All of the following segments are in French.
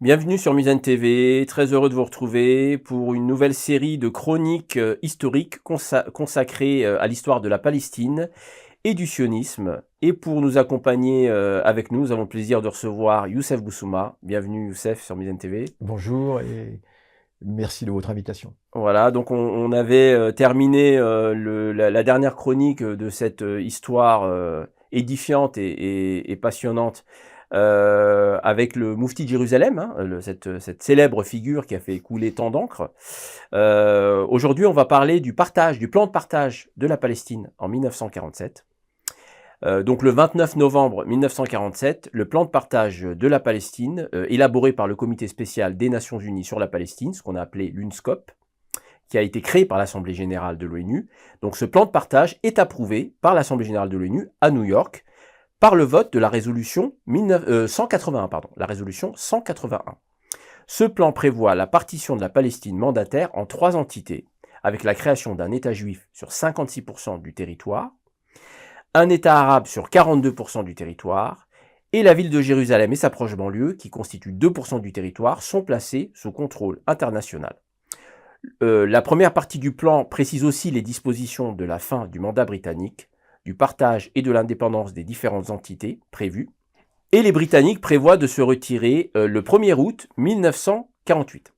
Bienvenue sur Muzène TV, très heureux de vous retrouver pour une nouvelle série de chroniques historiques consacrées à l'histoire de la Palestine et du sionisme. Et pour nous accompagner avec nous, nous avons le plaisir de recevoir Youssef Boussouma. Bienvenue Youssef sur Muzène TV. Bonjour et merci de votre invitation. Voilà, donc on avait terminé la dernière chronique de cette histoire édifiante et passionnante avec le Moufti de Jérusalem, hein, cette célèbre figure qui a fait couler tant d'encre. Aujourd'hui, on va parler du plan de partage de la Palestine en 1947. Donc le 29 novembre 1947, le plan de partage de la Palestine, élaboré par le Comité spécial des Nations Unies sur la Palestine, ce qu'on a appelé l'UNSCOP, qui a été créé par l'Assemblée générale de l'ONU. Donc ce plan de partage est approuvé par l'Assemblée générale de l'ONU à New York par le vote de la résolution 181. La résolution 181. Ce plan prévoit la partition de la Palestine mandataire en 3 entités, avec la création d'un État juif sur 56% du territoire, un État arabe sur 42% du territoire, et la ville de Jérusalem et sa proche banlieue, qui constituent 2% du territoire, sont placés sous contrôle international. La première partie du plan précise aussi les dispositions de la fin du mandat britannique, du partage et de l'indépendance des différentes entités prévues, et les Britanniques prévoient de se retirer le 1er août 1948.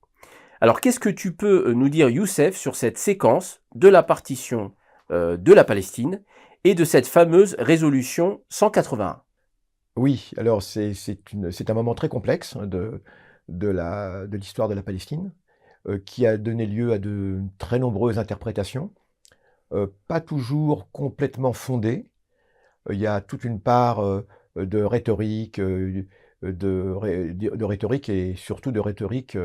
Alors qu'est-ce que tu peux nous dire, Youssef, sur cette séquence de la partition de la Palestine et de cette fameuse résolution 181? Oui, alors c'est un moment très complexe de l'histoire de la Palestine qui a donné lieu à de très nombreuses interprétations, pas toujours complètement fondées. Il y a toute une part de rhétorique, de rhétorique et surtout de rhétorique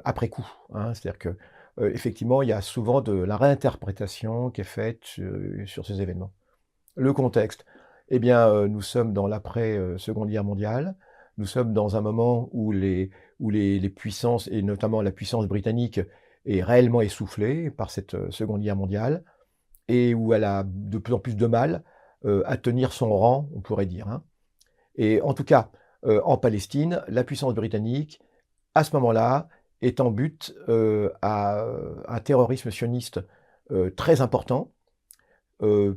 après coup, hein. C'est-à-dire que effectivement, il y a souvent de la réinterprétation qui est faite sur ces événements. Le contexte, eh bien, nous sommes dans l'après Seconde Guerre mondiale. Nous sommes dans un moment où les puissances, et notamment la puissance britannique, est réellement essoufflée par cette Seconde Guerre mondiale et où elle a de plus en plus de mal à tenir son rang, on pourrait dire, hein. Et en tout cas, en Palestine, la puissance britannique, à ce moment-là, est en butte à un terrorisme sioniste très important, d'autant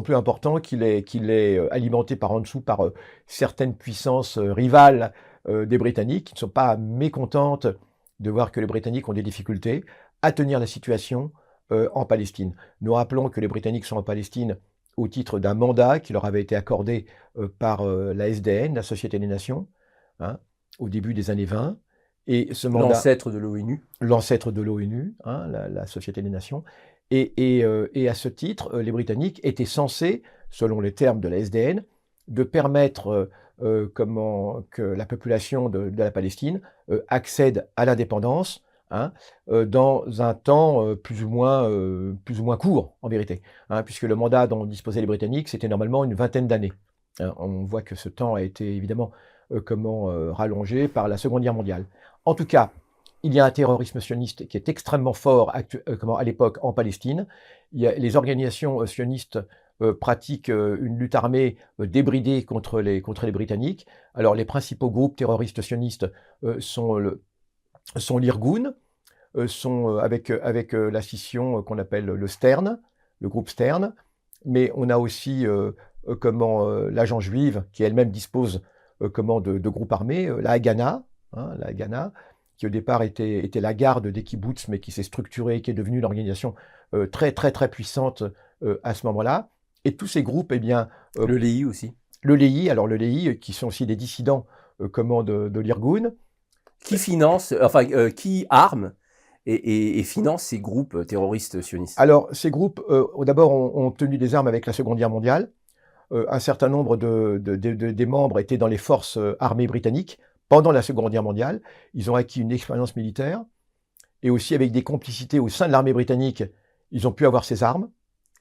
plus important qu'il est alimenté par en dessous par certaines puissances rivales des Britanniques, qui ne sont pas mécontentes de voir que les Britanniques ont des difficultés à tenir la situation en Palestine. Nous rappelons que les Britanniques sont en Palestine au titre d'un mandat qui leur avait été accordé par la SDN, la Société des Nations, hein, au début des années 20. Et ce mandat, L'ancêtre de l'ONU. l'ancêtre de l'ONU, hein, la Société des Nations. Et à ce titre, les Britanniques étaient censés, selon les termes de la SDN, de permettre que la population de la Palestine accède à l'indépendance, hein, dans un temps plus ou moins court, en vérité, hein, puisque le mandat dont disposaient les Britanniques, c'était normalement une vingtaine d'années, hein. On voit que ce temps a été évidemment rallongé par la Seconde Guerre mondiale. En tout cas, il y a un terrorisme sioniste qui est extrêmement fort à l'époque en Palestine. Les organisations sionistes pratiquent une lutte armée débridée contre les Britanniques. Alors les principaux groupes terroristes sionistes sont l'Irgun, avec la scission qu'on appelle le Stern, le groupe Stern. Mais on a aussi l'Agence juive, qui elle-même dispose de groupes armés, la Haganah, hein, la Haganah, qui au départ était la garde des kibboutz, mais qui s'est structurée, qui est devenue une organisation très très très puissante à ce moment-là. Et tous ces groupes, eh bien... Le LEI aussi. Le LEI, qui sont aussi des dissidents de l'Irgun. Qui finance, qui arme et finance ces groupes terroristes sionistes? Alors, ces groupes, d'abord, ont obtenu des armes avec la Seconde Guerre mondiale. Un certain nombre des membres étaient dans les forces armées britanniques pendant la Seconde Guerre mondiale. Ils ont acquis une expérience militaire et aussi avec des complicités au sein de l'armée britannique, ils ont pu avoir ces armes.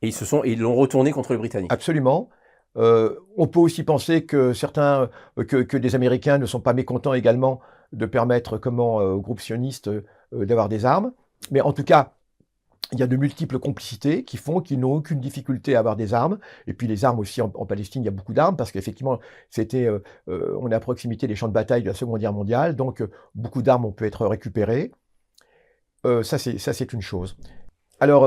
Et ils l'ont retourné contre les Britanniques. Absolument. On peut aussi penser que que des Américains ne sont pas mécontents également de permettre aux groupes sionistes d'avoir des armes. Mais en tout cas, il y a de multiples complicités qui font qu'ils n'ont aucune difficulté à avoir des armes. Et puis les armes aussi, en Palestine, il y a beaucoup d'armes, parce qu'effectivement, on est à proximité des champs de bataille de la Seconde Guerre mondiale, donc beaucoup d'armes ont pu être récupérées. Ça, c'est une chose. Alors,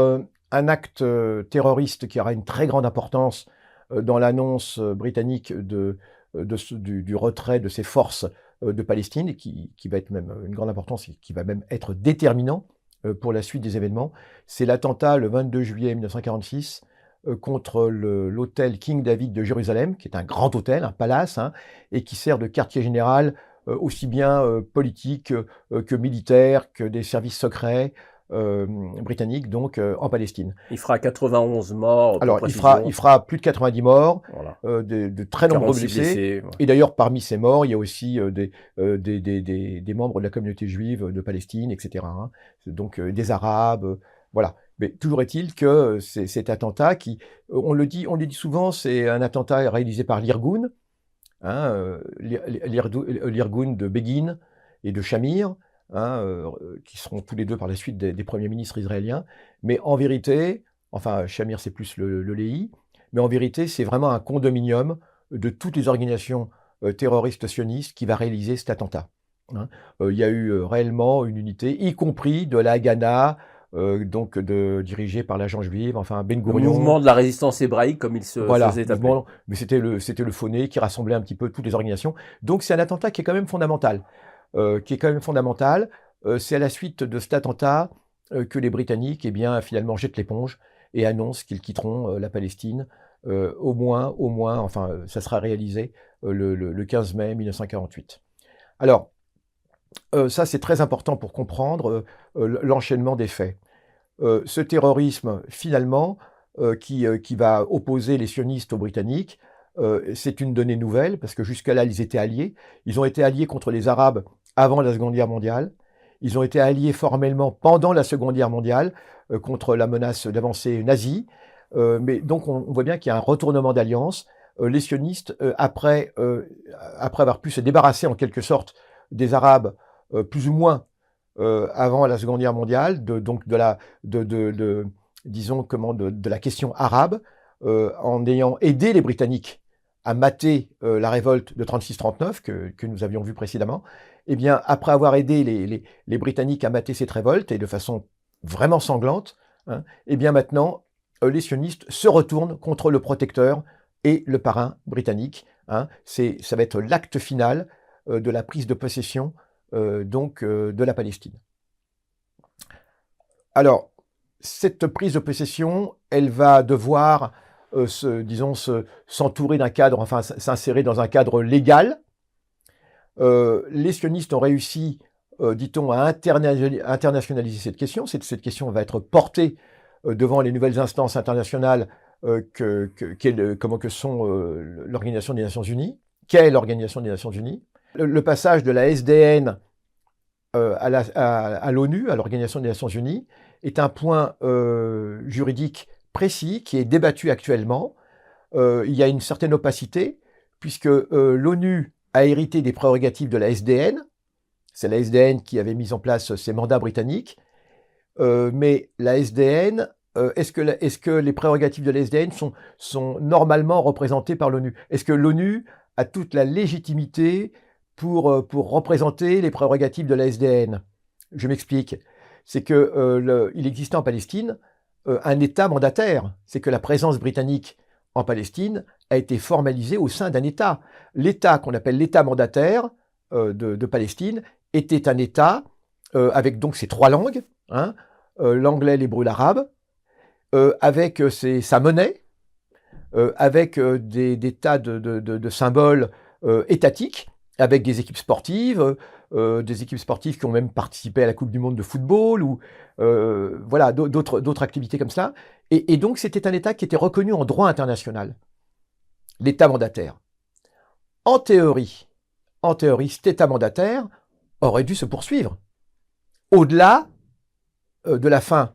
un acte terroriste qui aura une très grande importance dans l'annonce britannique du retrait de ses forces de Palestine, et qui va être même une grande importance, et qui va même être déterminant pour la suite des événements, c'est l'attentat le 22 juillet 1946 contre l'hôtel King David de Jérusalem, qui est un grand hôtel, un palace, hein, et qui sert de quartier général aussi bien politique que militaire, que des services secrets britanniques, donc en Palestine. Il fera 91 morts. Alors, il fera plus de 90 morts, voilà. De très nombreux blessés. Ouais. Et d'ailleurs, parmi ces morts, il y a aussi des membres de la communauté juive de Palestine, etc. Hein. Donc, des Arabes, voilà. Mais toujours est-il que cet attentat qui, on le dit souvent, c'est un attentat réalisé par l'Irgun, hein, l'Irgun de Begin et de Shamir, hein, qui seront tous les deux par la suite des premiers ministres israéliens. Mais en vérité, enfin, Shamir, c'est plus le LEI, mais en vérité, c'est vraiment un condominium de toutes les organisations terroristes sionistes qui va réaliser cet attentat. Hein. Il y a eu réellement une unité, y compris de la Haganah, donc dirigée par l'agent juif, enfin Ben Gurion. Le mouvement de la résistance hébraïque, comme il se faisait appeler. Mais c'était le Phoné qui rassemblait un petit peu toutes les organisations. Donc c'est un attentat qui est quand même fondamental. C'est à la suite de cet attentat que les Britanniques, eh bien, finalement jettent l'éponge et annoncent qu'ils quitteront la Palestine, au moins, enfin, ça sera réalisé le 15 mai 1948. Alors, ça c'est très important pour comprendre l'enchaînement des faits. Ce terrorisme, finalement, qui va opposer les sionistes aux Britanniques, c'est une donnée nouvelle, parce que jusqu'à-là, ils étaient alliés. Ils ont été alliés contre les Arabes avant la Seconde Guerre mondiale. Ils ont été alliés formellement pendant la Seconde Guerre mondiale contre la menace d'avancée nazie. Mais donc, on voit bien qu'il y a un retournement d'alliance. Les sionistes, après avoir pu se débarrasser en quelque sorte des Arabes, plus ou moins avant la Seconde Guerre mondiale, de la question arabe, en ayant aidé les Britanniques à mater la révolte de 36-39 que nous avions vu précédemment, eh bien, après avoir aidé les Britanniques à mater cette révolte, et de façon vraiment sanglante, hein, eh bien maintenant, les sionistes se retournent contre le protecteur et le parrain britannique. Hein. Ça va être l'acte final de la prise de possession de la Palestine. Alors, cette prise de possession, elle va devoir s'entourer d'un cadre, enfin s'insérer dans un cadre légal. Les sionistes ont réussi, dit-on, à internationaliser cette question. Cette question va être portée devant les nouvelles instances internationales que sont l'Organisation des Nations Unies. Qu'est l'Organisation des Nations Unies? Le passage de la SDN à l'ONU, à l'Organisation des Nations Unies, est un point juridique précis qui est débattu actuellement. Il y a une certaine opacité, puisque l'ONU a hérité des prérogatives de la SDN. C'est la SDN qui avait mis en place ces mandats britanniques. Mais la SDN, est-ce que les prérogatives de la SDN sont normalement représentées par l'ONU? Est-ce que l'ONU a toute la légitimité pour représenter les prérogatives de la SDN? Je m'explique. C'est qu'il existait en Palestine un État mandataire. C'est que la présence britannique en Palestine a été formalisée au sein d'un État. L'État qu'on appelle l'État mandataire de Palestine était un État avec donc ses trois langues, hein, l'anglais, l'hébreu, l'arabe, avec sa monnaie, avec des tas de symboles étatiques, avec des équipes sportives qui ont même participé à la Coupe du Monde de football, ou voilà, d'autres activités comme ça. Et donc c'était un État qui était reconnu en droit international, l'État mandataire. En théorie, cet État mandataire aurait dû se poursuivre. Au-delà de la fin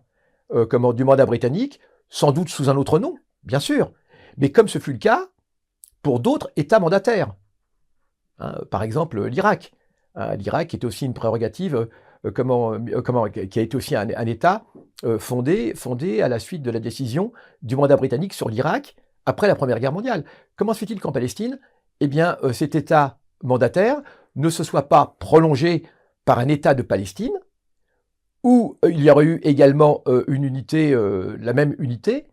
du mandat britannique, sans doute sous un autre nom, bien sûr, mais comme ce fut le cas pour d'autres États mandataires. Hein, par exemple, l'Irak. L'Irak était aussi une prérogative, qui a été aussi un État fondée à la suite de la décision du mandat britannique sur l'Irak après la Première Guerre mondiale. Comment se fait-il qu'en Palestine, eh bien, cet État mandataire ne se soit pas prolongé par un État de Palestine, où il y aurait eu également une unité, la même unité,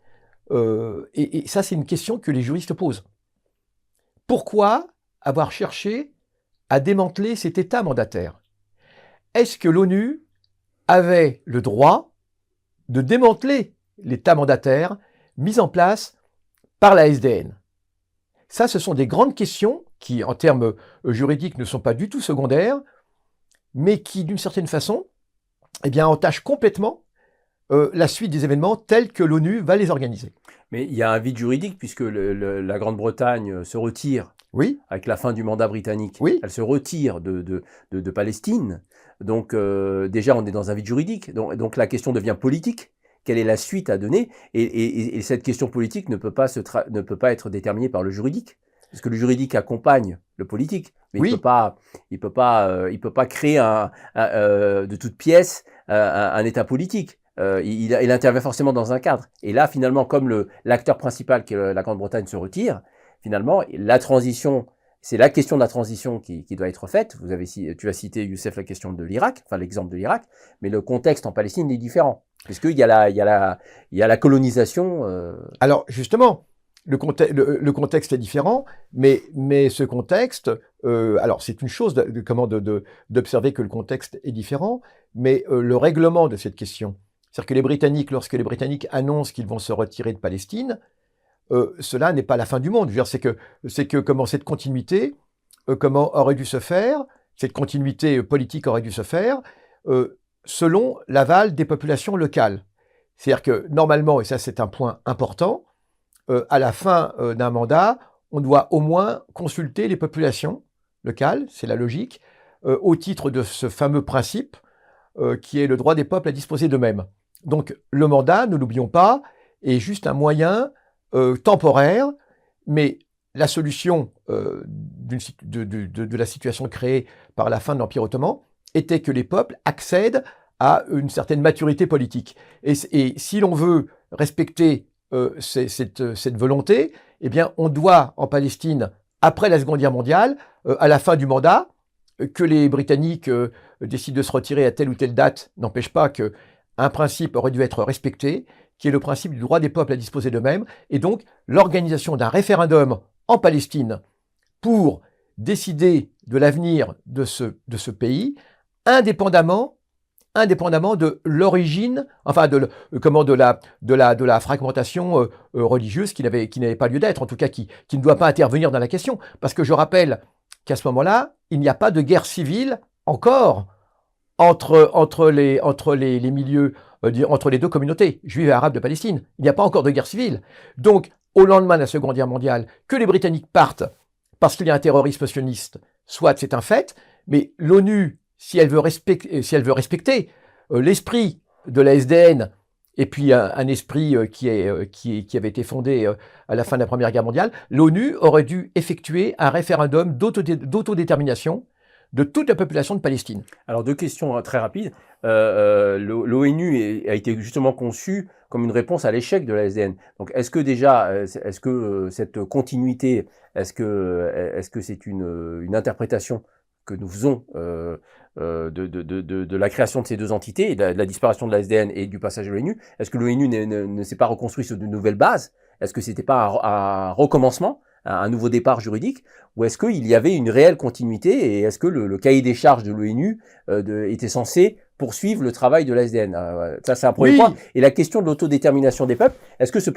et ça c'est une question que les juristes posent. Pourquoi avoir cherché à démanteler cet État mandataire? Est-ce que l'ONU avait le droit de démanteler l'État mandataire mis en place par la SDN? Ça, ce sont des grandes questions qui, en termes juridiques, ne sont pas du tout secondaires, mais qui, d'une certaine façon, eh bien, entachent complètement la suite des événements tels que l'ONU va les organiser. Mais il y a un vide juridique puisque la Grande-Bretagne se retire Oui, avec la fin du mandat britannique. oui, Elle se retire de Palestine. Donc déjà, on est dans un vide juridique. Donc la question devient politique. Quelle est la suite à donner? Et cette question politique ne peut pas être déterminée par le juridique. Parce que le juridique accompagne le politique. Mais oui. il peut pas créer de toute pièce un État politique. Il intervient forcément dans un cadre. Et là, finalement, comme l'acteur principal, qui est la Grande-Bretagne, se retire, finalement, la transition, c'est la question de la transition qui doit être faite. Tu as cité, Youssef, la question de l'Irak, enfin l'exemple de l'Irak, mais le contexte en Palestine est différent, puisqu'il y a la colonisation. Alors, justement, le contexte est différent, mais ce contexte, alors c'est une chose d'observer que le contexte est différent, mais le règlement de cette question, c'est-à-dire que les Britanniques, lorsque les Britanniques annoncent qu'ils vont se retirer de Palestine, cela n'est pas la fin du monde. Je veux dire, c'est que comment cette continuité, comment aurait dû se faire, cette continuité politique aurait dû se faire selon l'aval des populations locales. C'est-à-dire que normalement, et ça c'est un point important, à la fin d'un mandat, on doit au moins consulter les populations locales, c'est la logique, au titre de ce fameux principe qui est le droit des peuples à disposer d'eux-mêmes. Donc le mandat, ne l'oublions pas, est juste un moyen temporaire, mais la solution de la situation créée par la fin de l'Empire ottoman était que les peuples accèdent à une certaine maturité politique. Et si l'on veut respecter cette volonté, eh bien, on doit, en Palestine, après la Seconde Guerre mondiale, à la fin du mandat, que les Britanniques décident de se retirer à telle ou telle date, n'empêche pas qu'un principe aurait dû être respecté, qui est le principe du droit des peuples à disposer d'eux-mêmes, et donc l'organisation d'un référendum en Palestine pour décider de l'avenir de ce pays, indépendamment de l'origine, enfin de la fragmentation religieuse qui n'avait pas lieu d'être, en tout cas qui ne doit pas intervenir dans la question. Parce que je rappelle qu'à ce moment-là, il n'y a pas de guerre civile encore entre les milieux, entre les deux communautés, juives et arabes de Palestine. Il n'y a pas encore de guerre civile. Donc, au lendemain de la Seconde Guerre mondiale, que les Britanniques partent parce qu'il y a un terrorisme sioniste, soit c'est un fait, mais l'ONU, si elle veut respecter l'esprit de la SDN, et puis un esprit qui avait été fondé à la fin de la Première Guerre mondiale, l'ONU aurait dû effectuer un référendum d'autodétermination de toute la population de Palestine. Alors, deux questions très rapides. L'ONU a été justement conçue comme une réponse à l'échec de la SDN. Donc, est-ce que cette continuité, est-ce que c'est une interprétation que nous faisons de la création de ces deux entités, et de la disparition de la SDN et du passage de l'ONU? Est-ce que l'ONU ne s'est pas reconstruit sur de nouvelles bases? Est-ce que c'était pas un recommencement, un nouveau départ juridique, ou est-ce qu'il y avait une réelle continuité, et est-ce que le cahier des charges de l'ONU était censé poursuivre le travail de la SDN? Ça, c'est un premier point. Et la question de l'autodétermination des peuples, est-ce que c'est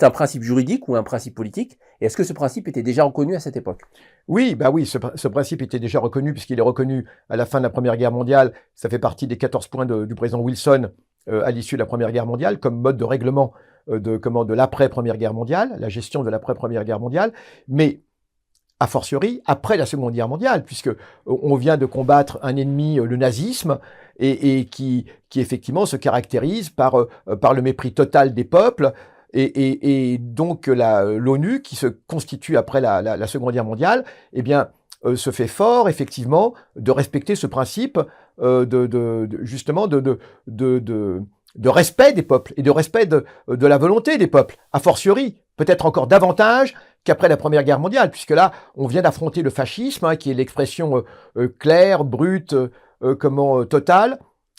un principe juridique ou un principe politique? Et est-ce que ce principe était déjà reconnu à cette époque? Oui, ce principe était déjà reconnu, puisqu'il est reconnu à la fin de la Première Guerre mondiale. Ça fait partie des 14 points du président Wilson à l'issue de la Première Guerre mondiale, comme mode de règlement de l'après-Première Guerre mondiale, la gestion de l'après-Première Guerre mondiale, mais a fortiori après la Seconde Guerre mondiale, puisque on vient de combattre un ennemi, le nazisme, et qui effectivement se caractérise par le mépris total des peuples, et donc l'ONU, qui se constitue après la Seconde Guerre mondiale, eh bien, se fait fort, effectivement, de respecter ce principe justement de respect des peuples et de respect de la volonté des peuples, a fortiori, peut-être encore davantage qu'après la Première Guerre mondiale, puisque là, on vient d'affronter le fascisme, hein, qui est l'expression claire, brute, totale,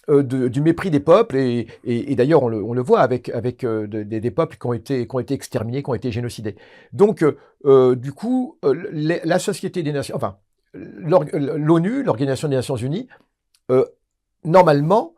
du mépris des peuples, et d'ailleurs on le voit avec des peuples qui ont été exterminés, qui ont été génocidés. Donc, du coup, la Société des Nations, enfin, l'ONU, l'Organisation des Nations Unies, normalement,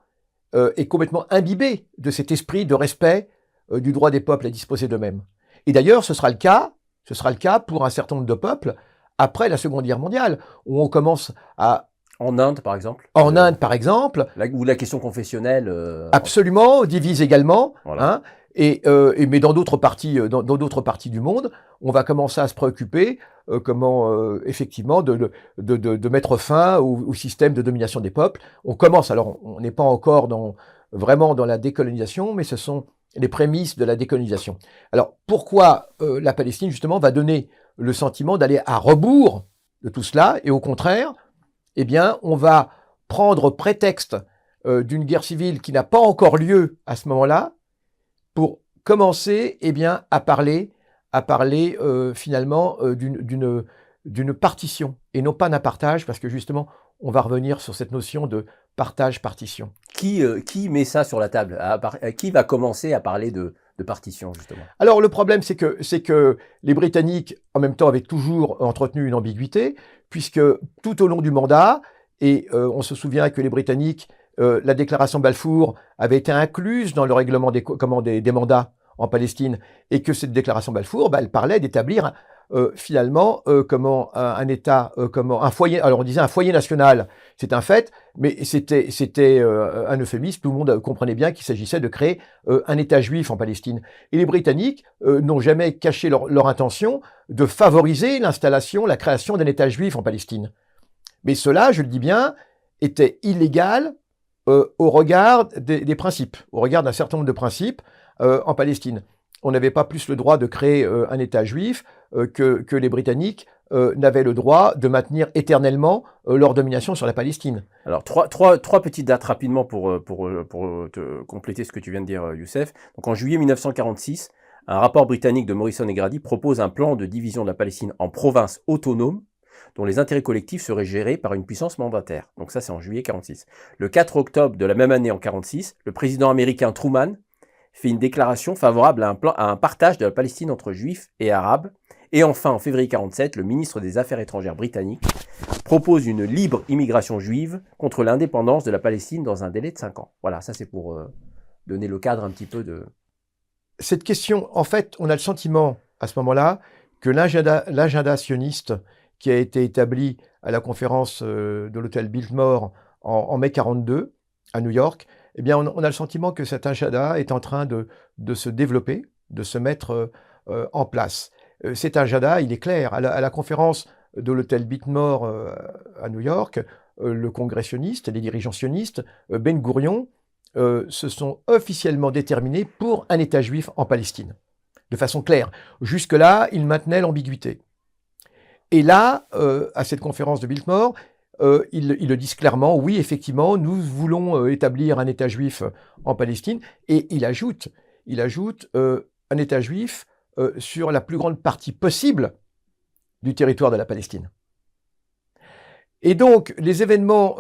est complètement imbibée de cet esprit de respect du droit des peuples à disposer d'eux-mêmes. Et d'ailleurs, ce sera le cas pour un certain nombre de peuples après la Seconde Guerre mondiale, où on commence à... En Inde, par exemple. En Inde, par exemple. Où la question confessionnelle... Absolument, divise également. Voilà. Hein, mais dans d'autres parties, dans d'autres parties du monde, on va commencer à se préoccuper effectivement de mettre fin au système de domination des peuples. On commence, alors on n'est pas encore vraiment dans la décolonisation, mais ce sont les prémices de la décolonisation. Alors pourquoi la Palestine justement va donner le sentiment d'aller à rebours de tout cela, et au contraire, eh bien on va prendre prétexte d'une guerre civile qui n'a pas encore lieu à ce moment-là, pour commencer à parler finalement d'une partition, et non pas d'un partage, parce que justement, on va revenir sur cette notion de partage-partition. Qui met ça sur la table? Qui va commencer à parler de partition, justement? Alors, le problème, c'est que les Britanniques, en même temps, avaient toujours entretenu une ambiguïté, puisque tout au long du mandat, et on se souvient que les Britanniques, la déclaration Balfour avait été incluse dans le règlement des mandats en Palestine, et que cette déclaration Balfour, elle parlait d'établir finalement un État, un foyer. Alors on disait un foyer national, c'est un fait, mais c'était un euphémisme. Tout le monde comprenait bien qu'il s'agissait de créer un État juif en Palestine. Et les Britanniques n'ont jamais caché leur intention de favoriser l'installation, la création d'un État juif en Palestine. Mais cela, je le dis bien, était illégal au regard des principes, au regard d'un certain nombre de principes en Palestine. On n'avait pas plus le droit de créer un État juif que les Britanniques n'avaient le droit de maintenir éternellement leur domination sur la Palestine. Alors, trois petites dates rapidement pour te compléter ce que tu viens de dire, Youssef. Donc, en juillet 1946, un rapport britannique de Morrison et Grady propose un plan de division de la Palestine en provinces autonomes, dont les intérêts collectifs seraient gérés par une puissance mandataire. Donc ça, c'est en juillet 46. Le 4 octobre de la même année, en 46, le président américain Truman fait une déclaration favorable à un partage de la Palestine entre juifs et arabes. Et enfin, en février 47, le ministre des Affaires étrangères britannique propose une libre immigration juive contre l'indépendance de la Palestine dans un délai de 5 ans. Voilà, ça c'est pour donner le cadre un petit peu de... Cette question, en fait, on a le sentiment, à ce moment-là, que l'agenda sioniste qui a été établi à la conférence de l'hôtel Biltmore en mai 42 à New York, eh bien, on a le sentiment que cet agenda est en train de se développer, de se mettre en place. Cet agenda, il est clair. À la conférence de l'hôtel Biltmore à New York, le congressionniste, les dirigeants sionistes, Ben Gourion, se sont officiellement déterminés pour un État juif en Palestine, de façon claire. Jusque-là, ils maintenaient l'ambiguïté. Et là, à cette conférence de Biltmore, ils le disent clairement, oui, effectivement, nous voulons établir un État juif en Palestine, et il ajoute un État juif sur la plus grande partie possible du territoire de la Palestine. Et donc, les événements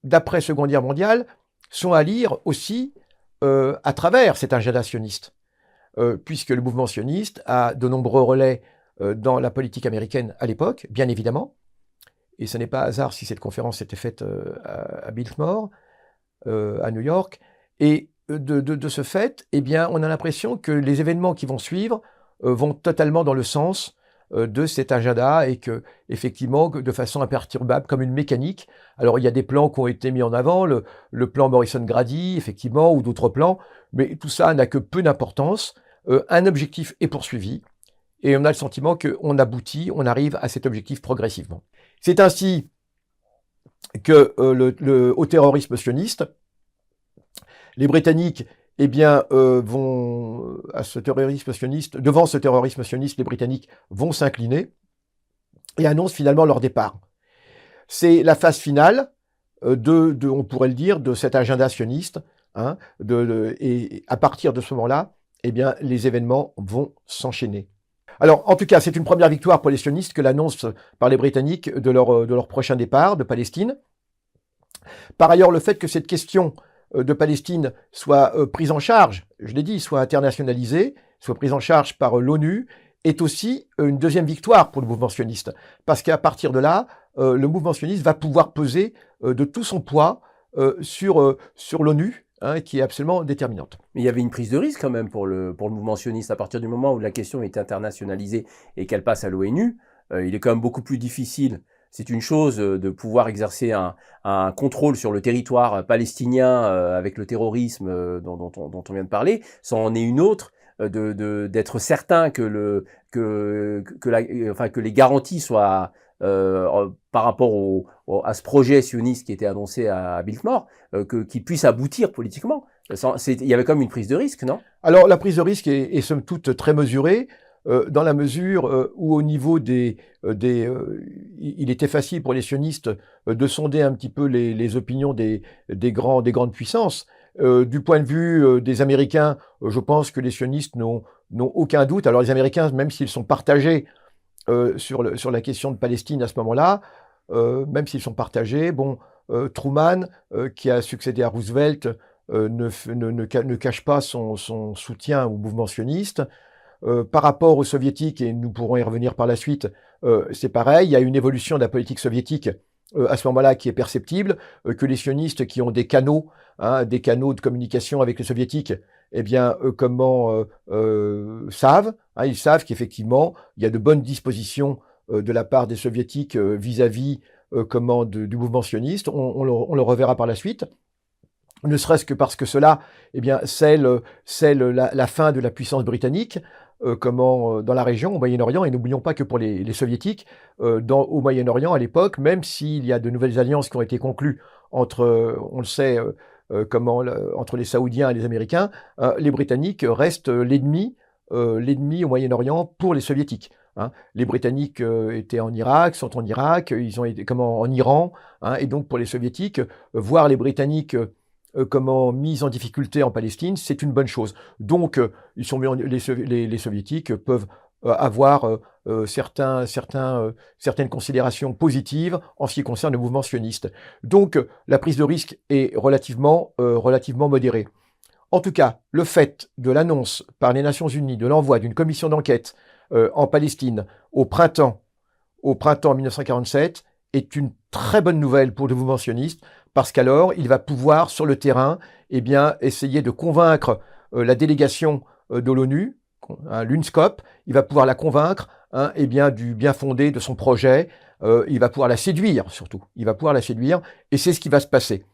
d'après Seconde Guerre mondiale sont à lire aussi à travers cet agenda sioniste, puisque le mouvement sioniste a de nombreux relais dans la politique américaine à l'époque, bien évidemment, et ce n'est pas hasard si cette conférence s'était faite à Biltmore, à New York, et de ce fait, eh bien, on a l'impression que les événements qui vont suivre vont totalement dans le sens de cet agenda, et que, effectivement, de façon imperturbable, comme une mécanique. Alors, il y a des plans qui ont été mis en avant, le plan Morrison-Grady, effectivement, ou d'autres plans, mais tout ça n'a que peu d'importance. Un objectif est poursuivi, et on a le sentiment qu'on aboutit, on arrive à cet objectif progressivement. C'est ainsi que au terrorisme sioniste, les Britanniques vont à ce terrorisme sioniste, devant ce terrorisme sioniste, les Britanniques vont s'incliner et annoncent finalement leur départ. C'est la phase finale on pourrait le dire, de cet agenda sioniste hein, et à partir de ce moment-là, eh bien, les événements vont s'enchaîner. Alors, en tout cas, c'est une première victoire pour les sionistes que l'annonce par les Britanniques de leur prochain départ de Palestine. Par ailleurs, le fait que cette question de Palestine soit prise en charge, je l'ai dit, soit internationalisée, soit prise en charge par l'ONU, est aussi une deuxième victoire pour le mouvement sioniste. Parce qu'à partir de là, le mouvement sioniste va pouvoir peser de tout son poids sur l'ONU, hein, qui est absolument déterminante. Mais il y avait une prise de risque quand même pour le mouvement sioniste. À partir du moment où la question est internationalisée et qu'elle passe à l'ONU, il est quand même beaucoup plus difficile. C'est une chose de pouvoir exercer un contrôle sur le territoire palestinien avec le terrorisme dont on vient de parler. C'en est une autre d'être certain que les garanties soient par rapport à ce projet sioniste qui était annoncé à Biltmore, qu'il puisse aboutir politiquement. Il y avait quand même une prise de risque, non? Alors la prise de risque est somme toute très mesurée, dans la mesure où au niveau il était facile pour les sionistes de sonder un petit peu les opinions des grandes puissances. Du point de vue des Américains, je pense que les sionistes n'ont aucun doute. Alors les Américains, même s'ils sont partagés sur la question de Palestine à ce moment-là, même s'ils sont partagés, bon, Truman, qui a succédé à Roosevelt, ne cache pas son soutien au mouvement sioniste. Par rapport aux soviétiques, et nous pourrons y revenir par la suite, c'est pareil, il y a une évolution de la politique soviétique à ce moment-là qui est perceptible, que les sionistes qui ont des canaux de communication avec les soviétiques, eh bien, savent, hein, ils savent qu'effectivement, il y a de bonnes dispositions de la part des soviétiques vis-à-vis du mouvement sioniste. On le reverra par la suite. Ne serait-ce que parce que cela, eh bien, scelle la fin de la puissance britannique dans la région, au Moyen-Orient. Et n'oublions pas que pour les soviétiques, au Moyen-Orient à l'époque, même s'il y a de nouvelles alliances qui ont été conclues entre, on le sait, entre les Saoudiens et les Américains, les Britanniques restent l'ennemi au Moyen-Orient pour les Soviétiques. Hein. Les Britanniques étaient en Irak, sont en Irak, ils ont été en Iran, hein, et donc pour les Soviétiques, voir les Britanniques mis en difficulté en Palestine, c'est une bonne chose. Donc, les Soviétiques peuvent avoir certaines considérations positives en ce qui concerne le mouvement sioniste. Donc, la prise de risque est relativement modérée. En tout cas, le fait de l'annonce par les Nations Unies de l'envoi d'une commission d'enquête en Palestine au printemps 1947 est une très bonne nouvelle pour le mouvement sioniste, parce qu'alors, il va pouvoir, sur le terrain, eh bien, essayer de convaincre la délégation de l'ONU, l'UNSCOP, il va pouvoir la convaincre eh bien, du bien fondé de son projet, il va pouvoir la séduire, surtout. Il va pouvoir la séduire, et c'est ce qui va se passer.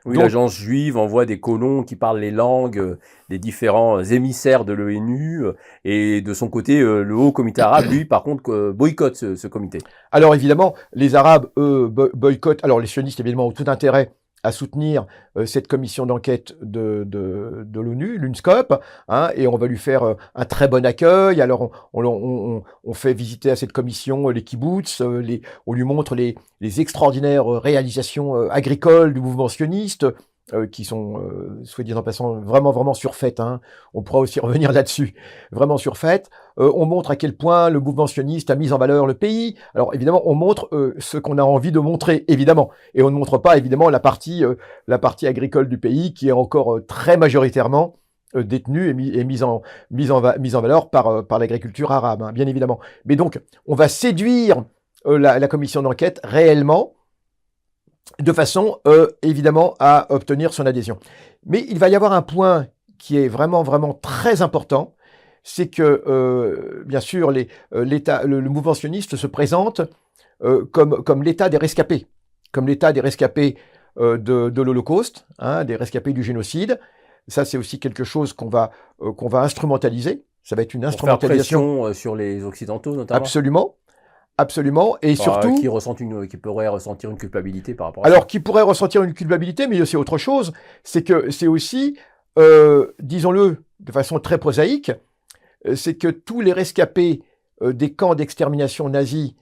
Oui, l'agence juive envoie des colons qui parlent les langues des différents émissaires de l'ONU, et de son côté, le Haut Comité arabe, lui, par contre, boycotte ce comité. Alors évidemment, les Arabes, eux, boycottent. Alors les sionistes, évidemment, ont tout intérêt à soutenir cette commission d'enquête de l'ONU, l'UNSCOP, hein, et on va lui faire un très bon accueil. Alors on fait visiter à cette commission les kibboutz, on lui montre les extraordinaires réalisations agricoles du mouvement sioniste, qui sont, soit dit en passant, vraiment surfaites. Hein. On pourra aussi revenir là-dessus, vraiment surfaites. On montre à quel point le mouvement sioniste a mis en valeur le pays. Alors évidemment, on montre ce qu'on a envie de montrer, évidemment. Et on ne montre pas, évidemment, la partie agricole du pays qui est encore très majoritairement détenue et mise en valeur par l'agriculture arabe, hein, bien évidemment. Mais donc, on va séduire la commission d'enquête réellement, de façon, évidemment, à obtenir son adhésion. Mais il va y avoir un point qui est vraiment très important, c'est que, bien sûr, le mouvement sioniste se présente comme l'État des rescapés, de l'Holocauste, hein, des rescapés du génocide. Ça, c'est aussi quelque chose qu'on va instrumentaliser. Ça va être une instrumentalisation. Pour faire pression sur les Occidentaux, notamment. Absolument, et surtout... Qui pourrait ressentir une culpabilité par rapport à alors, ça. qui pourrait ressentir une culpabilité, mais il y a aussi autre chose, c'est que c'est aussi, disons-le de façon très prosaïque, c'est que tous les rescapés des camps d'extermination nazis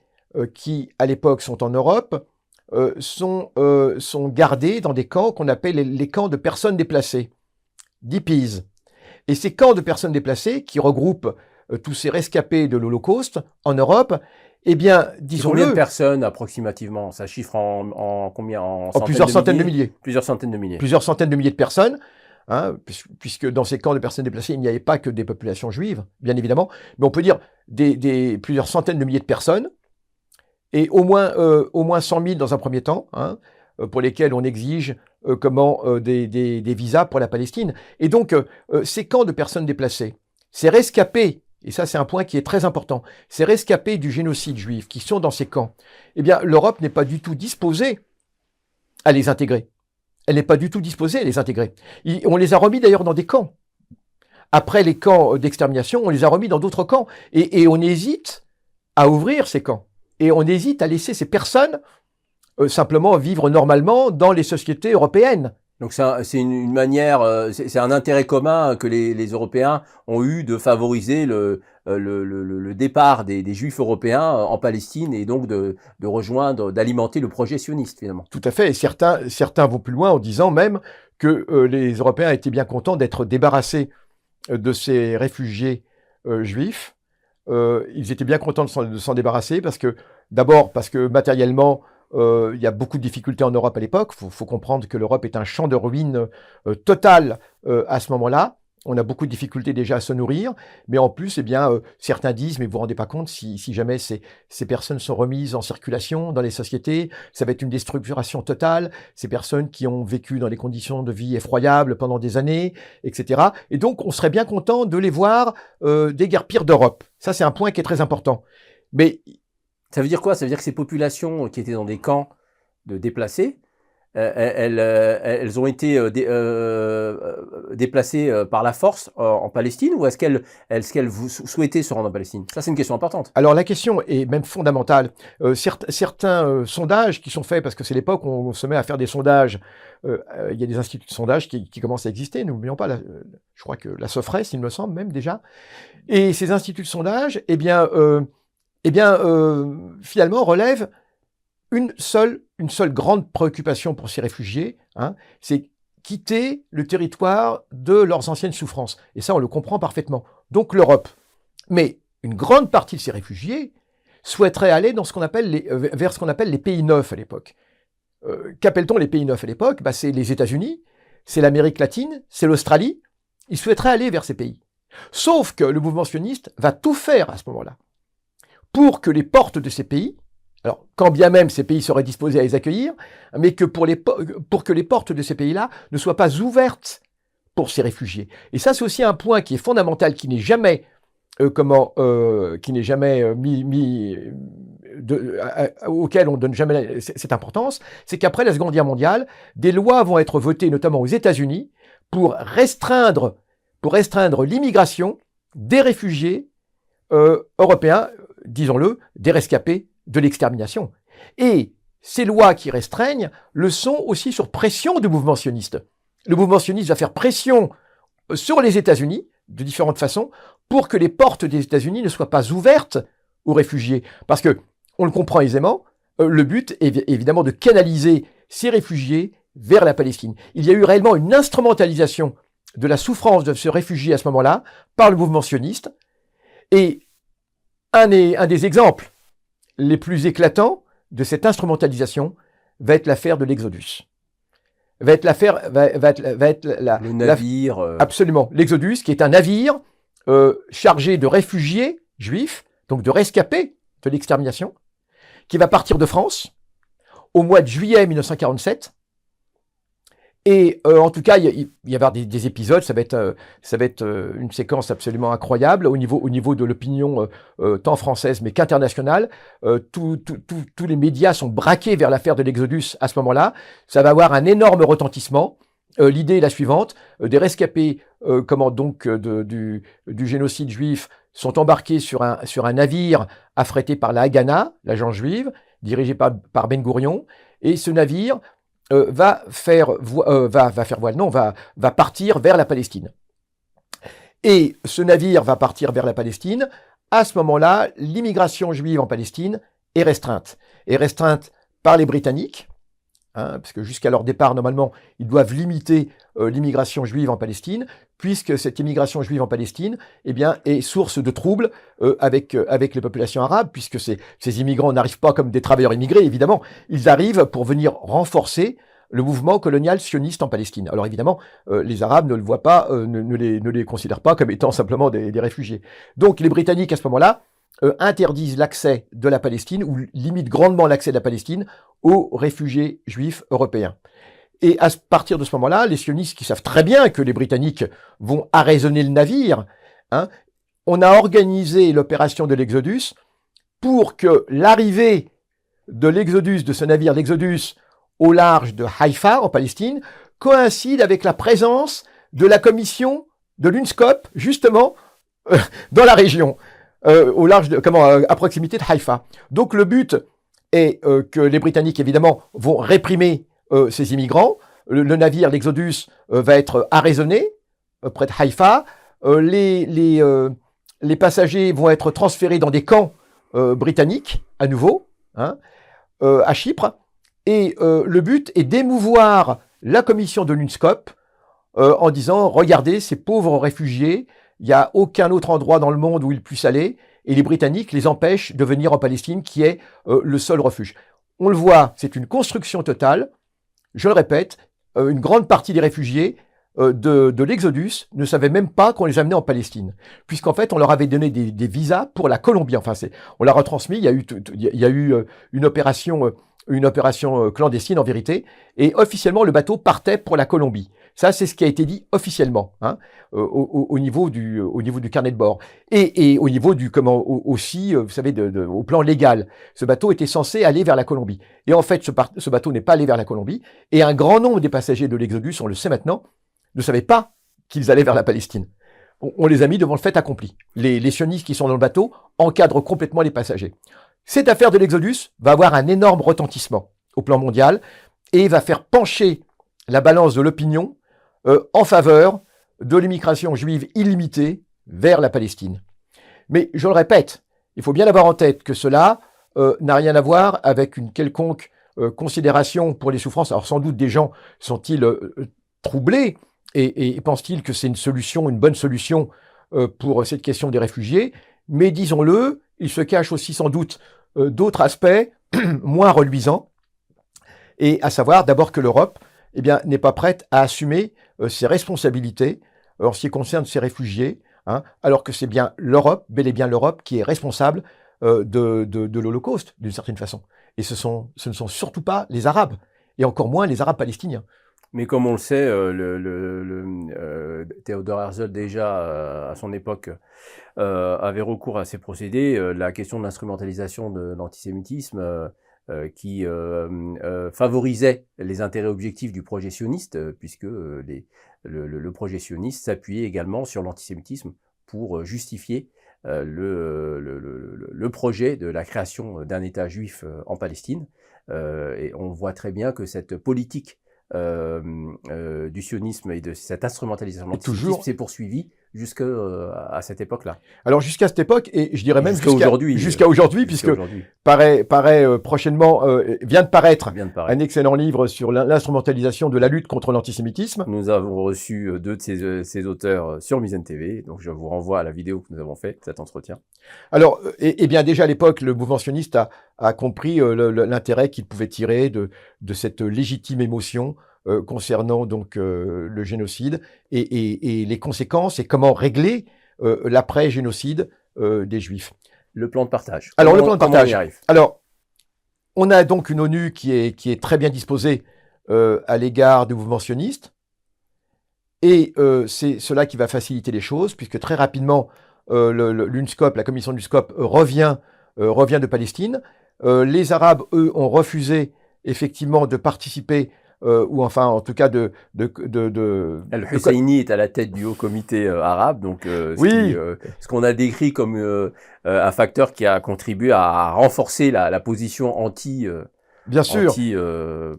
qui, à l'époque, sont en Europe, sont gardés dans des camps qu'on appelle les camps de personnes déplacées. d'hippies. Et ces camps de personnes déplacées qui regroupent tous ces rescapés de l'Holocauste en Europe, eh bien, disons-le... Combien de personnes approximativement? Ça chiffre en combien? En plusieurs centaines de milliers. Plusieurs centaines de milliers. Plusieurs centaines de milliers de personnes, hein, puisque dans ces camps de personnes déplacées, il n'y avait pas que des populations juives, bien évidemment, mais on peut dire plusieurs centaines de milliers de personnes, et au moins 100 000 dans un premier temps, hein, pour lesquels on exige des visas pour la Palestine. Et donc, ces camps de personnes déplacées, ces rescapés, et ça c'est un point qui est très important, ces rescapés du génocide juif qui sont dans ces camps, eh bien l'Europe n'est pas du tout disposée à les intégrer. Elle n'est pas du tout disposée à les intégrer. On les a remis d'ailleurs dans des camps. Après les camps d'extermination, on les a remis dans d'autres camps. Et on hésite à ouvrir ces camps. Et on hésite à laisser ces personnes simplement vivre normalement dans les sociétés européennes. Donc c'est une manière, c'est un intérêt commun que les Européens ont eu de favoriser le départ des Juifs européens en Palestine et donc de rejoindre, d'alimenter le projet sioniste finalement. Tout à fait, et certains vont plus loin en disant même que les Européens étaient bien contents d'être débarrassés de ces réfugiés juifs. Ils étaient bien contents de s'en débarrasser d'abord parce que matériellement, il y a beaucoup de difficultés en Europe à l'époque. Faut comprendre que l'Europe est un champ de ruines total à ce moment-là. On a beaucoup de difficultés déjà à se nourrir, mais en plus, eh bien, certains disent, mais vous vous rendez pas compte, si jamais ces personnes sont remises en circulation dans les sociétés, ça va être une déstructuration totale. Ces personnes qui ont vécu dans des conditions de vie effroyables pendant des années, etc. Et donc, on serait bien content de les voir déguerpir d'Europe. Ça, c'est un point qui est très important. Mais ça veut dire quoi? Ça veut dire que ces populations qui étaient dans des camps de déplacés, elles ont été déplacées par la force en Palestine, ou est-ce qu'elles souhaitaient se rendre en Palestine? Ça, c'est une question importante. Alors la question est même fondamentale. Certains sondages qui sont faits, parce que c'est l'époque où on se met à faire des sondages, il y a des instituts de sondage qui commencent à exister, n'oublions pas, je crois que la Sofres, il me semble même déjà, et ces instituts de sondage, finalement relèvent une seule grande préoccupation pour ces réfugiés, hein, c'est quitter le territoire de leurs anciennes souffrances. Et ça, on le comprend parfaitement. Donc l'Europe. Mais une grande partie de ces réfugiés souhaiteraient aller vers ce qu'on appelle les pays neufs à l'époque. Qu'appelle-t-on les pays neufs à l'époque? C'est les États-Unis, c'est l'Amérique latine, c'est l'Australie. Ils souhaiteraient aller vers ces pays. Sauf que le mouvement sioniste va tout faire à ce moment-là pour que les portes de ces pays, alors quand bien même ces pays seraient disposés à les accueillir, mais que pour que les portes de ces pays-là ne soient pas ouvertes pour ces réfugiés. Et ça, c'est aussi un point qui est fondamental, qui n'est jamais auquel on donne jamais cette importance, c'est qu'après la Seconde Guerre mondiale, des lois vont être votées, notamment aux États-Unis, pour restreindre l'immigration des réfugiés européens, disons-le, des rescapés de l'extermination. Et ces lois qui restreignent le sont aussi sur pression du mouvement sioniste. Le mouvement sioniste va faire pression sur les États-Unis, de différentes façons, pour que les portes des États-Unis ne soient pas ouvertes aux réfugiés. Parce que, on le comprend aisément, le but est évidemment de canaliser ces réfugiés vers la Palestine. Il y a eu réellement une instrumentalisation de la souffrance de ce réfugié à ce moment-là par le mouvement sioniste. Et un des exemples les plus éclatants de cette instrumentalisation va être l'affaire de l'Exodus. Le navire. Absolument. L'Exodus, qui est un navire chargé de réfugiés juifs, donc de rescapés de l'extermination, qui va partir de France au mois de juillet 1947. Et en tout cas, il y avoir des épisodes, ça va être une séquence absolument incroyable au niveau de l'opinion tant française mais qu'internationale. Tous les médias sont braqués vers l'affaire de l'Exodus à ce moment-là. Ça va avoir un énorme retentissement. L'idée est la suivante, des rescapés du génocide juif sont embarqués sur un navire affrété par la Haganah, l'agence juive, dirigée par Ben Gourion, et ce navire va partir vers la Palestine. Et ce navire va partir vers la Palestine. À ce moment-là, l'immigration juive en Palestine est restreinte. Est restreinte par les Britanniques, hein, parce que jusqu'à leur départ, normalement, ils doivent limiter l'immigration juive en Palestine, puisque cette immigration juive en Palestine, eh bien, est source de troubles avec les populations arabes, puisque ces immigrants n'arrivent pas comme des travailleurs immigrés, évidemment, ils arrivent pour venir renforcer le mouvement colonial sioniste en Palestine. Alors évidemment, les Arabes ne le voient pas, ne les considèrent pas comme étant simplement des réfugiés. Donc les Britanniques, à ce moment-là, interdisent l'accès de la Palestine, ou limitent grandement l'accès de la Palestine aux réfugiés juifs européens. Et à partir de ce moment-là, les sionistes, qui savent très bien que les Britanniques vont arraisonner le navire, hein, on a organisé l'opération de l'Exodus pour que l'arrivée de l'Exodus, de ce navire, l'Exodus, au large de Haïfa, en Palestine, coïncide avec la présence de la commission de l'UNSCOP, justement, dans la région, au large à proximité de Haïfa. Donc le but est que les Britanniques, évidemment, vont réprimer ces immigrants. Le navire, l'Exodus, va être arraisonné près de Haïfa. Les passagers vont être transférés dans des camps britanniques, à nouveau, hein, à Chypre. Et le but est d'émouvoir la commission de l'UNSCOP en disant « Regardez, ces pauvres réfugiés, il n'y a aucun autre endroit dans le monde où ils puissent aller, et les Britanniques les empêchent de venir en Palestine, qui est le seul refuge. » On le voit, c'est une construction totale. Je le répète, une grande partie des réfugiés de l'Exodus ne savaient même pas qu'on les amenait en Palestine, puisqu'en fait, on leur avait donné des visas pour la Colombie. Enfin, on l'a retransmis, il y a eu une opération clandestine en vérité, et officiellement le bateau partait pour la Colombie. Ça, c'est ce qui a été dit officiellement, hein, au niveau du carnet de bord, et au niveau aussi, vous savez, au plan légal. Ce bateau était censé aller vers la Colombie, et en fait, ce bateau n'est pas allé vers la Colombie, et un grand nombre des passagers de l'Exodus, on le sait maintenant, ne savaient pas qu'ils allaient vers la Palestine. On les a mis devant le fait accompli. Les sionistes qui sont dans le bateau encadrent complètement les passagers. Cette affaire de l'Exodus va avoir un énorme retentissement au plan mondial et va faire pencher la balance de l'opinion en faveur de l'immigration juive illimitée vers la Palestine. Mais je le répète, il faut bien avoir en tête que cela n'a rien à voir avec une quelconque considération pour les souffrances. Alors sans doute des gens sont-ils troublés et pensent-ils que c'est une bonne solution pour cette question des réfugiés, mais disons-le, il se cache aussi sans doute d'autres aspects moins reluisants, et à savoir d'abord que l'Europe n'est pas prête à assumer ses responsabilités en ce qui concerne ces réfugiés, hein, alors que c'est bien l'Europe, bel et bien l'Europe, qui est responsable de l'Holocauste, d'une certaine façon. Et ce ne sont surtout pas les Arabes, et encore moins les Arabes palestiniens. Mais comme on le sait, Theodor Herzl, déjà à son époque, avait recours à ces procédés. La question de l'instrumentalisation de l'antisémitisme qui favorisait les intérêts objectifs du projet sioniste, puisque le projet sioniste s'appuyait également sur l'antisémitisme pour justifier le projet de la création d'un État juif en Palestine. Et on voit très bien que cette politique du sionisme et de cette instrumentalisation de l'antisémitisme s'est poursuivie jusqu'à cette époque-là. Alors jusqu'à cette époque, et je dirais même jusqu'à aujourd'hui, puisque aujourd'hui. Prochainement vient de paraître un excellent livre sur l'instrumentalisation de la lutte contre l'antisémitisme. Nous avons reçu 2 de ces auteurs sur Mizzen TV, donc je vous renvoie à la vidéo que nous avons faite, cet entretien. Alors, et bien déjà à l'époque, le mouvement sioniste a compris l'intérêt qu'il pouvait tirer de cette légitime émotion concernant donc le génocide et les conséquences et comment régler l'après-génocide des Juifs. Le plan de partage. Alors, le plan de partage. Alors, on a donc une ONU qui est très bien disposée à l'égard du mouvement sioniste, et c'est cela qui va faciliter les choses, puisque très rapidement, l'UNSCOP, la commission de l'UNSCOP revient de Palestine. Les Arabes, eux, ont refusé effectivement de participer ou enfin en tout cas Al-Husseini est à la tête du haut comité arabe, donc ce qu'on a décrit comme un facteur qui a contribué à renforcer la position anti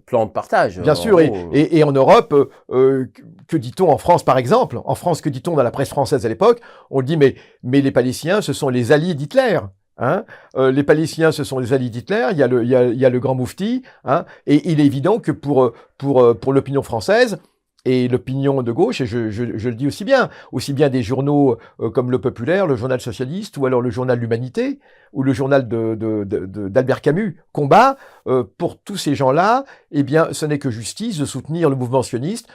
plan de partage. Bien sûr, et en Europe, que dit-on en France par exemple? En France, que dit-on dans la presse française à l'époque? On dit mais les Palestiniens, ce sont les alliés d'Hitler. hein. Les Palestiniens, ce sont les alliés d'Hitler. Il y a le grand Moufti, hein. Et il est évident que pour l'opinion française et l'opinion de gauche, et je le dis aussi bien des journaux comme Le Populaire, le Journal Socialiste, ou alors le Journal L'Humanité, ou le journal d'Albert Camus, Combat, pour tous ces gens-là, eh bien, ce n'est que justice de soutenir le mouvement sioniste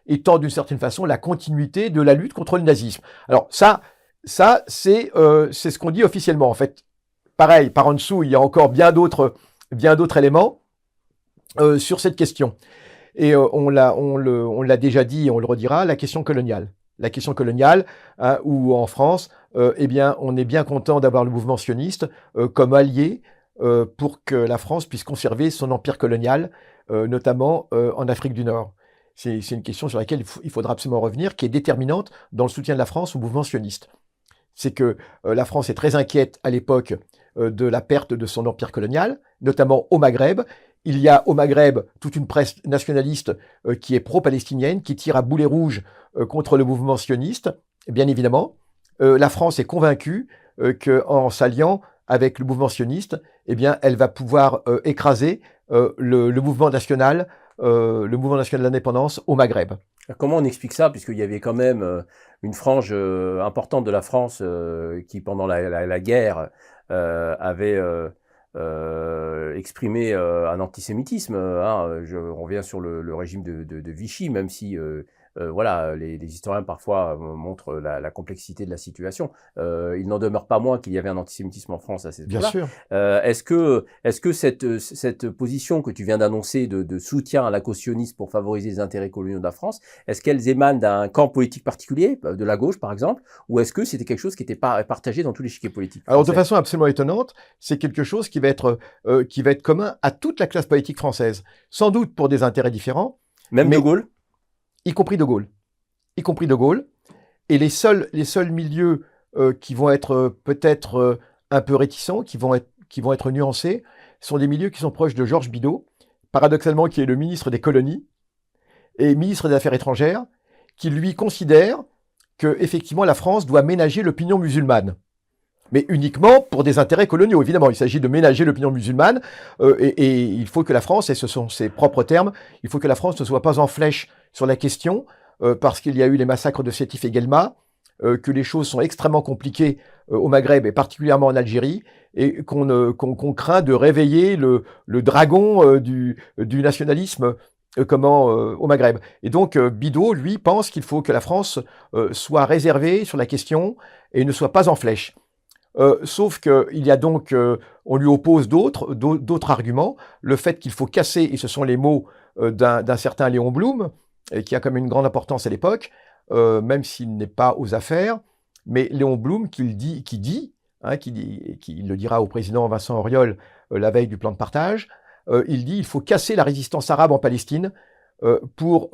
étant d'une certaine façon la continuité de la lutte contre le nazisme. Alors ça c'est ce qu'on dit officiellement. En fait, pareil, par en dessous, il y a encore bien d'autres éléments sur cette question. Et on l'a déjà dit et on le redira, la question coloniale. La question coloniale, hein, où en France, eh bien, on est bien content d'avoir le mouvement sioniste comme allié pour que la France puisse conserver son empire colonial, notamment en Afrique du Nord. C'est une question sur laquelle il faudra absolument revenir, qui est déterminante dans le soutien de la France au mouvement sioniste. C'est que la France est très inquiète à l'époque de la perte de son empire colonial, notamment au Maghreb. Il y a au Maghreb toute une presse nationaliste qui est pro-palestinienne, qui tire à boulet rouge contre le mouvement sioniste, bien évidemment. La France est convaincue qu'en s'alliant avec le mouvement sioniste, eh bien, elle va pouvoir écraser le mouvement national d'indépendance au Maghreb. Comment on explique ça, puisqu'il y avait quand même une frange importante de la France qui, pendant la guerre, avait exprimé un antisémitisme. On revient sur le régime de Vichy, même si voilà, les historiens parfois montrent la complexité de la situation. Il n'en demeure pas moins qu'il y avait un antisémitisme en France à cette époque-là. Bien sûr. Est-ce que cette position que tu viens d'annoncer de soutien à la cause sioniste pour favoriser les intérêts coloniaux de la France, est-ce qu'elles émanent d'un camp politique particulier, de la gauche par exemple, ou est-ce que c'était quelque chose qui était partagé dans tous les échiquiers politiques français? Alors de façon absolument étonnante, c'est quelque chose qui va être commun à toute la classe politique française, sans doute pour des intérêts différents. Même De Gaulle? Y compris De Gaulle. Et les seuls milieux qui vont être peut-être un peu réticents, qui vont être nuancés, sont des milieux qui sont proches de Georges Bidault, paradoxalement qui est le ministre des colonies et ministre des Affaires étrangères, qui lui considère que effectivement la France doit ménager l'opinion musulmane. Mais uniquement pour des intérêts coloniaux, évidemment. Il s'agit de ménager l'opinion musulmane et il faut que la France, et ce sont ses propres termes, il faut que la France ne soit pas en flèche sur la question parce qu'il y a eu les massacres de Sétif et Guelma, que les choses sont extrêmement compliquées au Maghreb et particulièrement en Algérie et qu'on craint de réveiller le dragon du nationalisme au Maghreb. Et donc Bidault, lui, pense qu'il faut que la France soit réservée sur la question et ne soit pas en flèche. Sauf qu'il y a donc, on lui oppose d'autres arguments. Le fait qu'il faut casser, et ce sont les mots d'un certain Léon Blum, qui a quand même une grande importance à l'époque, même s'il n'est pas aux affaires, mais Léon Blum qui le dira au président Vincent Auriol la veille du plan de partage, il dit il faut casser la résistance arabe en Palestine pour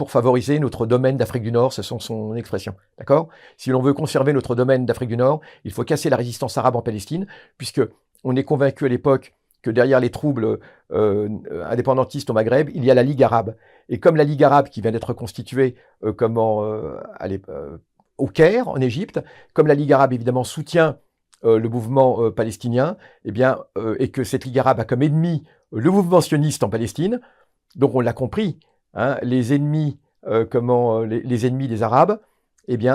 favoriser notre domaine d'Afrique du Nord, ce sont son expression, d'accord? Si l'on veut conserver notre domaine d'Afrique du Nord, il faut casser la résistance arabe en Palestine, puisque on est convaincu à l'époque que derrière les troubles indépendantistes au Maghreb, il y a la Ligue arabe. Et comme la Ligue arabe qui vient d'être constituée au Caire, en Égypte, comme la Ligue arabe évidemment soutient le mouvement palestinien, et que cette Ligue arabe a comme ennemi le mouvement sioniste en Palestine. Donc on l'a compris, hein, les ennemis des Arabes,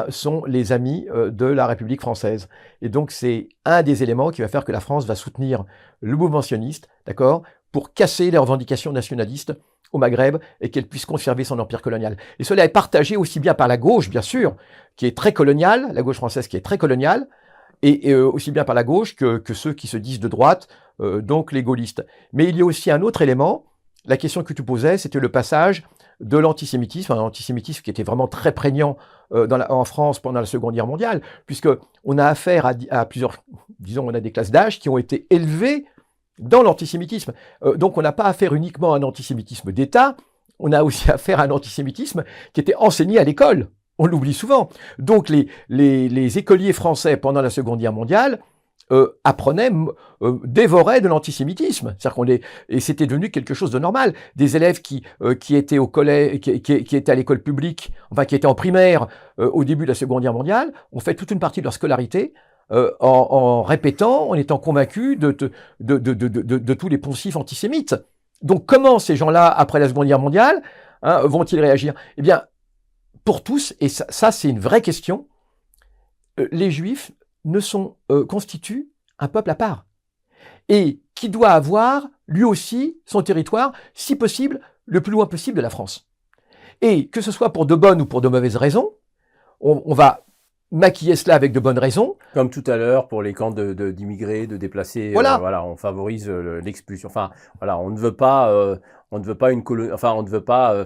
sont les amis de la République française. Et donc c'est un des éléments qui va faire que la France va soutenir le mouvement sioniste, d'accord, pour casser les revendications nationalistes au Maghreb et qu'elle puisse conserver son empire colonial. Et cela est partagé aussi bien par la gauche, bien sûr, qui est très coloniale, la gauche française qui est très coloniale, et aussi bien par la gauche que ceux qui se disent de droite, donc les gaullistes. Mais il y a aussi un autre élément. La question que tu posais, c'était le passage de l'antisémitisme, un antisémitisme qui était vraiment très prégnant en France pendant la Seconde Guerre mondiale, puisqu'on a affaire à plusieurs, disons, on a des classes d'âge qui ont été élevées dans l'antisémitisme. Donc on n'a pas affaire uniquement à un antisémitisme d'État, on a aussi affaire à un antisémitisme qui était enseigné à l'école. On l'oublie souvent. Donc les écoliers français pendant la Seconde Guerre mondiale apprenaient, dévoraient de l'antisémitisme. C'est-à-dire et c'était devenu quelque chose de normal. Des élèves qui étaient au collège, qui étaient à l'école publique, enfin qui étaient en primaire au début de la Seconde Guerre mondiale, ont fait toute une partie de leur scolarité en répétant, en étant convaincus de tous les poncifs antisémites. Donc comment ces gens-là, après la Seconde Guerre mondiale, hein, vont-ils réagir? Eh bien, pour tous, et ça c'est une vraie question, les Juifs constituent un peuple à part, et qui doit avoir, lui aussi, son territoire, si possible, le plus loin possible de la France. Et que ce soit pour de bonnes ou pour de mauvaises raisons, on va maquiller cela avec de bonnes raisons. Comme tout à l'heure pour les camps d'immigrés, de déplacés, Voilà. voilà, on favorise l'expulsion. Enfin, voilà, on ne veut pas une colonie, enfin, on ne veut pas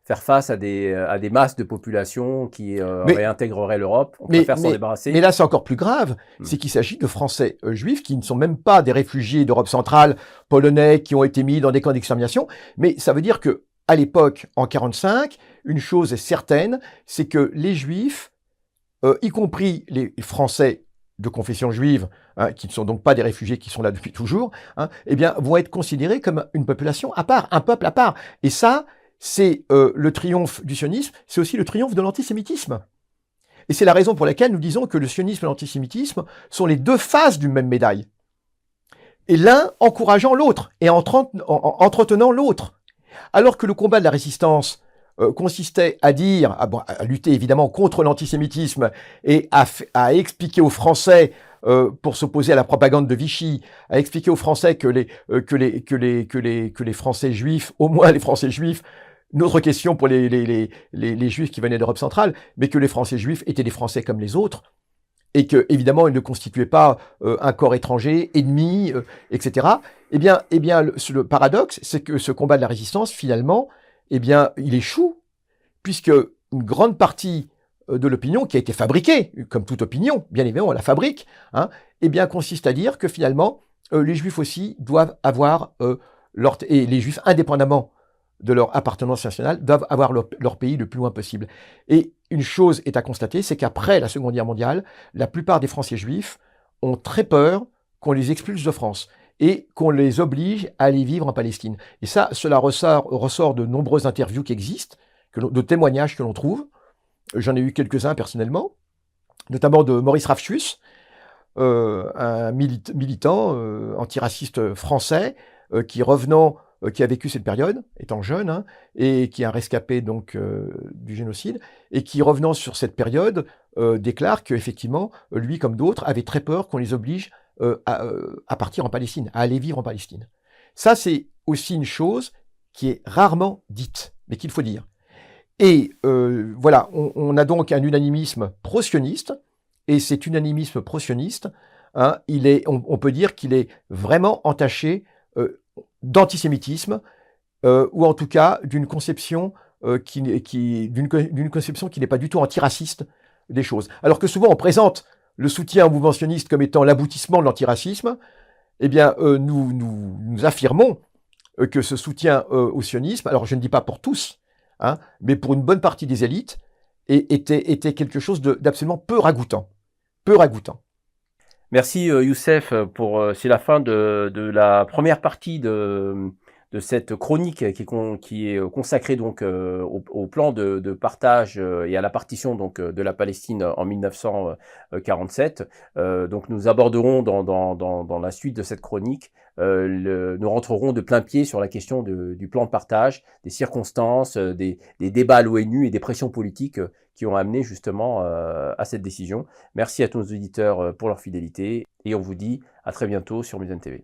faire face à des masses de population qui réintégreraient l'Europe. On préfère s'en débarrasser. Mais là, c'est encore plus grave, c'est qu'il s'agit de Français juifs qui ne sont même pas des réfugiés d'Europe centrale, polonais, qui ont été mis dans des camps d'extermination. Mais ça veut dire que à l'époque, en 1945, une chose est certaine, c'est que les Juifs, y compris les Français de confession juive, hein, qui ne sont donc pas des réfugiés qui sont là depuis toujours, hein, eh bien, vont être considérés comme une population à part, un peuple à part. Et ça, c'est le triomphe du sionisme, c'est aussi le triomphe de l'antisémitisme. Et c'est la raison pour laquelle nous disons que le sionisme et l'antisémitisme sont les deux faces d'une même médaille. Et l'un encourageant l'autre et entretenant l'autre. Alors que le combat de la résistance consistait à dire, à lutter évidemment contre l'antisémitisme et à expliquer aux Français, pour s'opposer à la propagande de Vichy, à expliquer aux Français que les Français juifs, au moins les Français juifs, une autre question pour les Juifs qui venaient d'Europe centrale, mais que les Français juifs étaient des Français comme les autres, et que évidemment ils ne constituaient pas un corps étranger, ennemi, etc. Eh bien, le paradoxe, c'est que ce combat de la résistance, finalement, eh bien, il échoue, puisque une grande partie de l'opinion qui a été fabriquée, comme toute opinion, bien évidemment, on la fabrique, hein, eh bien, consiste à dire que finalement, les Juifs aussi doivent avoir et les Juifs, indépendamment de leur appartenance nationale, doivent avoir leur pays le plus loin possible. Et une chose est à constater, c'est qu'après la Seconde Guerre mondiale, la plupart des Français juifs ont très peur qu'on les expulse de France et qu'on les oblige à aller vivre en Palestine. Et ça, cela ressort de nombreuses interviews qui existent, de témoignages que l'on trouve. J'en ai eu quelques-uns personnellement, notamment de Maurice Rafchus, un militant antiraciste français qui a vécu cette période, étant jeune, hein, et qui est un rescapé donc du génocide, et qui, revenant sur cette période, déclare qu'effectivement, lui comme d'autres, avait très peur qu'on les oblige à partir en Palestine, à aller vivre en Palestine. Ça, c'est aussi une chose qui est rarement dite, mais qu'il faut dire. Et voilà, on a donc un unanimisme pro-sioniste, et cet unanimisme pro-sioniste, hein, on peut dire qu'il est vraiment entaché d'antisémitisme, ou en tout cas d'une conception d'une conception qui n'est pas du tout antiraciste des choses. Alors que souvent on présente le soutien au mouvement sioniste comme étant l'aboutissement de l'antiracisme, eh bien nous affirmons que ce soutien au sionisme, alors je ne dis pas pour tous, hein, mais pour une bonne partie des élites, était quelque chose d'absolument peu ragoûtant. Peu ragoûtant. Merci Youssef, c'est la fin de la première partie de cette chronique qui est consacrée donc au plan de partage et à la partition donc de la Palestine en 1947. Donc nous aborderons dans la suite de cette chronique, nous rentrerons de plein pied sur la question du plan de partage, des circonstances, des débats à l'ONU et des pressions politiques qui ont amené justement à cette décision. Merci à tous nos auditeurs pour leur fidélité et on vous dit à très bientôt sur Musen TV.